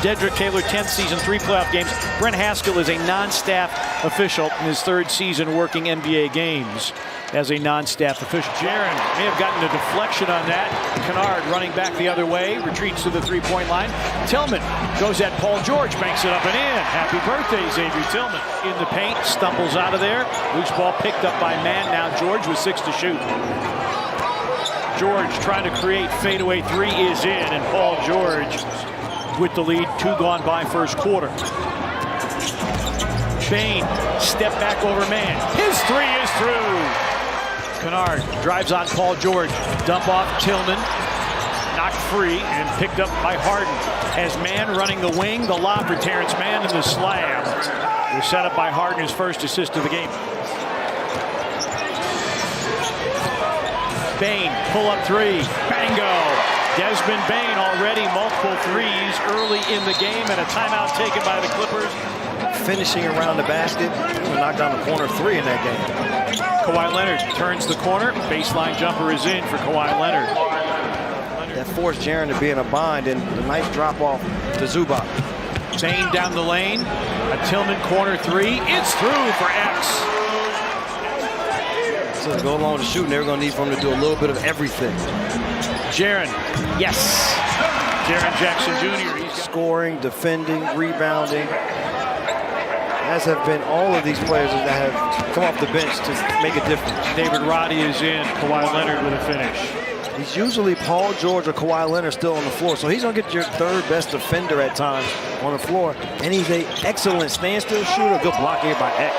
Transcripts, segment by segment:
Dedrick Taylor, 10th season, 3 playoff games. Brent Haskell is a non-staff official in his 3rd season working NBA games as a non-staff official. Jaren may have gotten a deflection on that. Kennard running back the other way, retreats to the 3-point line. Tillman goes at Paul George, banks it up and in. Happy birthday, Xavier Tillman. In the paint, stumbles out of there. Loose ball picked up by Mann. Now George with 6 to shoot. George trying to create fadeaway 3 is in, and Paul George with the lead. 2 gone by first quarter. Bain, step back over Mann. His 3 is through. Kennard drives on Paul George. Dump off Tillman. Knocked free and picked up by Harden. As Mann running the wing, the lob for Terrence Mann and the slam. Was set up by Harden, his first assist of the game. Bain, pull up 3. Bango. Desmond Bain already multiple 3s early in the game, and a timeout taken by the Clippers. Finishing around the basket, knocked down the corner 3 in that game. Kawhi Leonard turns the corner. Baseline jumper is in for Kawhi Leonard. That forced Jaren to be in a bind, and the nice drop off to Zubac. Bain down the lane. A Tillman corner 3. It's through for X. So to go along with the shooting, they're going to need for him to do a little bit of everything. Jaren, yes. Jaren Jackson Jr. He's scoring, defending, rebounding. As have been all of these players that have come off the bench to make a difference. David Roddy is in. Kawhi Leonard with a finish. He's usually Paul George or Kawhi Leonard still on the floor, so he's going to get your 3rd best defender at times on the floor. And he's an excellent standstill shooter. Good block here by X.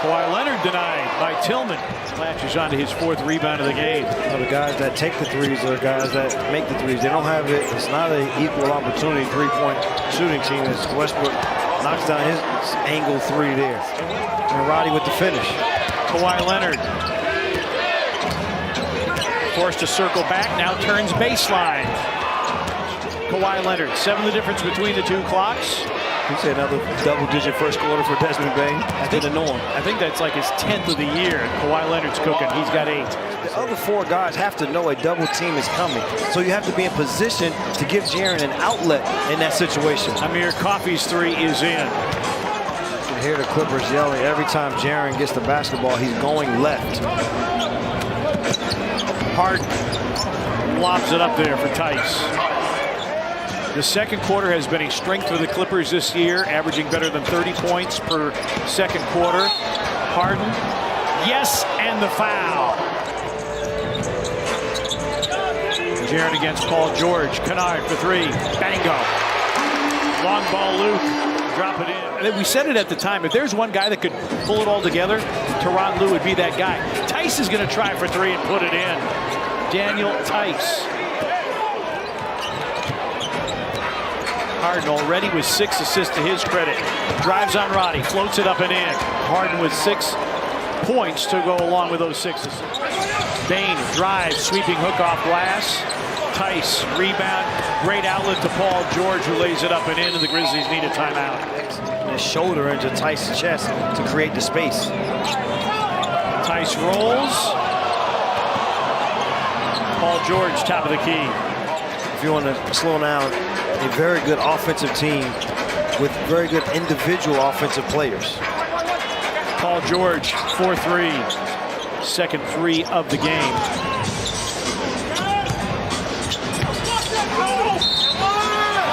Kawhi Leonard denied by Tillman. Latches onto his 4th rebound of the game. Well, the guys that take the 3s are guys that make the 3s. They don't have it. It's not an equal opportunity 3-point shooting team. As Westbrook knocks down his angle 3 there. And Roddy with the finish. Kawhi Leonard. Forced to circle back, now turns baseline. Kawhi Leonard, 7 the difference between the 2 clocks. You say another double-digit first quarter for Desmond Bain. That's the norm. I think that's like his 10th of the year. Kawhi Leonard's cooking. He's got 8. The other 4 guys have to know a double team is coming. So you have to be in position to give Jaren an outlet in that situation. Amir Coffey's 3 is in. You can hear the Clippers yelling every time Jaren gets the basketball. He's going left. Harden lobs it up there for Tice. The second quarter has been a strength for the Clippers this year, averaging better than 30 points per second quarter. Harden, yes, and the foul. Jaren against Paul George. Kennard for 3. Bango. Long ball, Luke. Drop it in. And we said it at the time. If there's one guy that could pull it all together, Tyronn Lue would be that guy. Tice is going to try for 3 and put it in. Daniel Tice. Harden already with 6 assists to his credit. Drives on Roddy, floats it up and in. Harden with 6 points to go along with those 6 assists. Bain drives, sweeping hook off glass. Tice, rebound, great outlet to Paul George, who lays it up and in, and the Grizzlies need a timeout. His shoulder into Tice's chest to create the space. Tice rolls. Paul George, top of the key. If you want to slow down, a very good offensive team with very good individual offensive players. Paul George, 4-3. Second 3 of the game.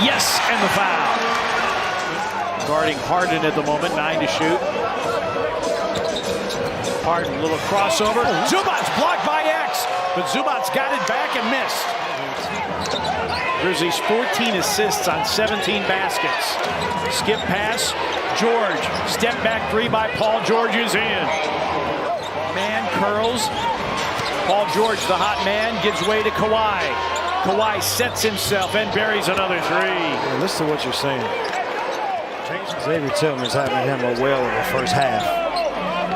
Yes, and the foul. Guarding Harden at the moment, 9 to shoot. Harden, little crossover. Zubac's blocked by X, but Zubac's got it back and missed. Grizzlies 14 assists on 17 baskets. Skip pass, George. Step back 3 by Paul George is in. Man curls. Paul George, the hot man, gives way to Kawhi. Kawhi sets himself and buries another 3. Yeah, listen to what you're saying. Xavier Tillman's having him a whale in the first half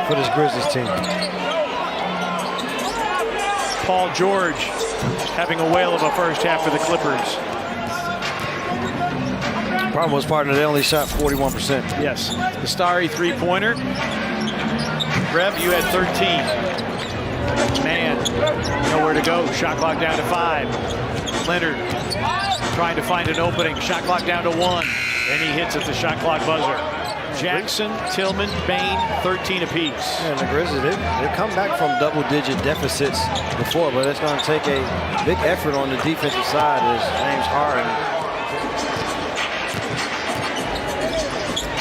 for this Grizzlies team. Paul George having a whale of a first half for the Clippers. Problem was, partner, they only shot 41%. Yes, the starry 3-pointer. Rev, you had 13. Man, nowhere to go. Shot clock down to 5. Leonard trying to find an opening. Shot clock down to 1, and he hits at the shot clock buzzer. Jackson, Tillman, Bain, 13 apiece. Yeah, and the Grizzlies, they come back from double-digit deficits before, but it's going to take a big effort on the defensive side as James Harden.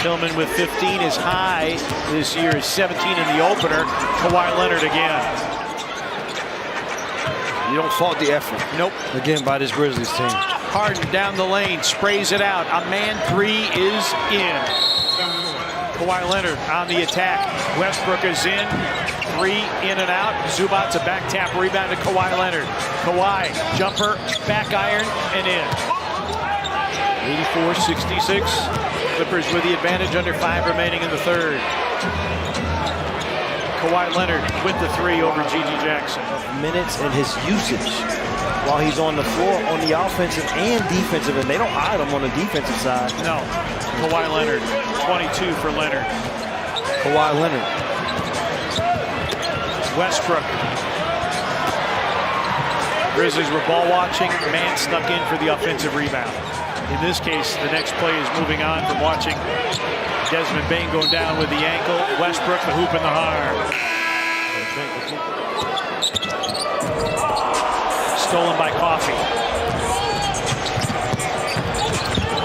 Tillman with 15. His high this year is 17 in the opener. Kawhi Leonard again. You don't fault the effort. Nope. Again, by this Grizzlies team. Harden down the lane, sprays it out. A man three is in. Kawhi Leonard on the attack. Westbrook is in. Three in and out. Zubac's a back tap rebound to Kawhi Leonard. Kawhi, jumper, back iron, and in. 84-66. Clippers with the advantage, under 5 remaining in the third. Kawhi Leonard with the three over G.G. Jackson. Minutes and his usage while he's on the floor on the offensive and defensive end. They don't hide him on the defensive side. No. Kawhi Leonard, 22 for Leonard. Kawhi Leonard. Westbrook. Grizzlies were ball watching. Man snuck in for the offensive rebound. In this case, the next play is moving on from watching Desmond Bain going down with the ankle. Westbrook, the hoop and the harm. Stolen by Coffey.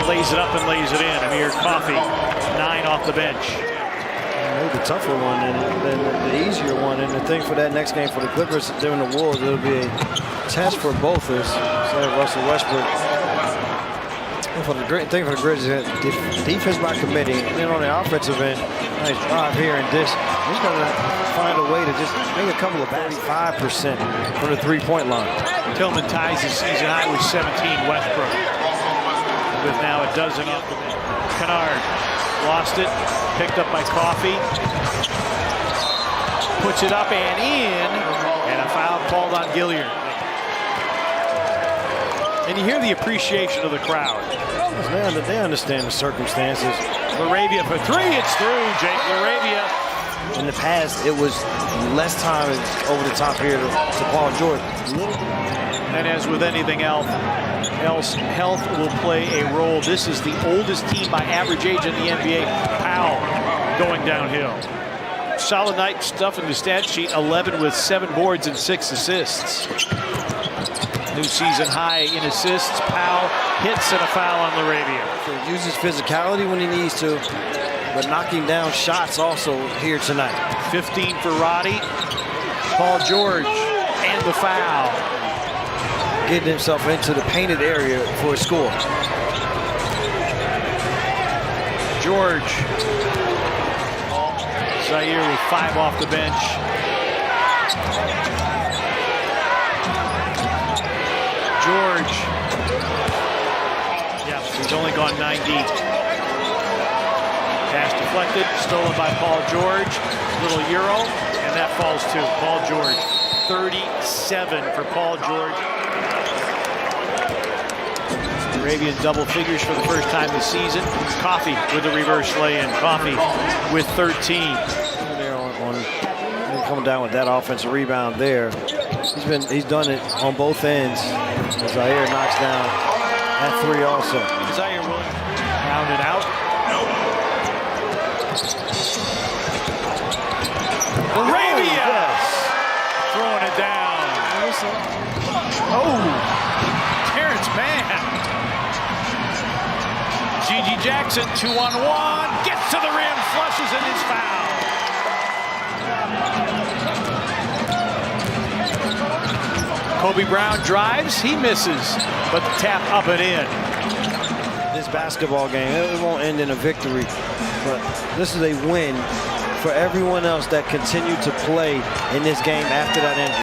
Lays it up and lays it in. Amir Coffey, 9 off the bench. Maybe the tougher one than the easier one. And the thing for that next game for the Clippers during the Wolves, it'll be a test for both of us. Russell Westbrook. For the great thing for the Grizzlies, defense by committee, and then on the offensive end, nice drive here and this. He's going to find a way to just make a couple of 35% from the three-point line. Tillman ties his season high with 17. Westbrook with now a dozen off the bench. Kennard lost it, picked up by Coffey. Puts it up and in, and a foul called on Gilliard. And you hear the appreciation of the crowd. They understand the circumstances. LaRavia for three, it's through. Jake LaRavia. In the past, it was less time over the top here to Paul George. And as with anything else, health will play a role. This is the oldest team by average age in the NBA. Powell going downhill. Solid night stuff in the stat sheet. 11 with 7 boards and 6 assists. New season high in assists. Powell hits and a foul on LaRavia. He uses physicality when he needs to, but knocking down shots also here tonight. 15 for Roddy. Paul George and the foul. Getting himself into the painted area for a score. George. Zaire with 5 off the bench. George. Yeah, he's only gone 9 deep. Pass deflected, stolen by Paul George. Little Euro, and that falls to Paul George. 37 for Paul George. Arabian double figures for the first time this season. Coffey with the reverse lay-in. Coffey with 13. Coming down with that offensive rebound there. He's done it on both ends. Zaire knocks down that three also. Zaire will pound it out. Arabia! Yes. Throwing it down. Oh! Terrence Mann. G.G. Jackson, 2-on-1. Gets to the rim, flushes in his foul. Kobe Brown drives, he misses, but the tap up and in. This basketball game, it won't end in a victory, but this is a win for everyone else that continued to play in this game after that injury.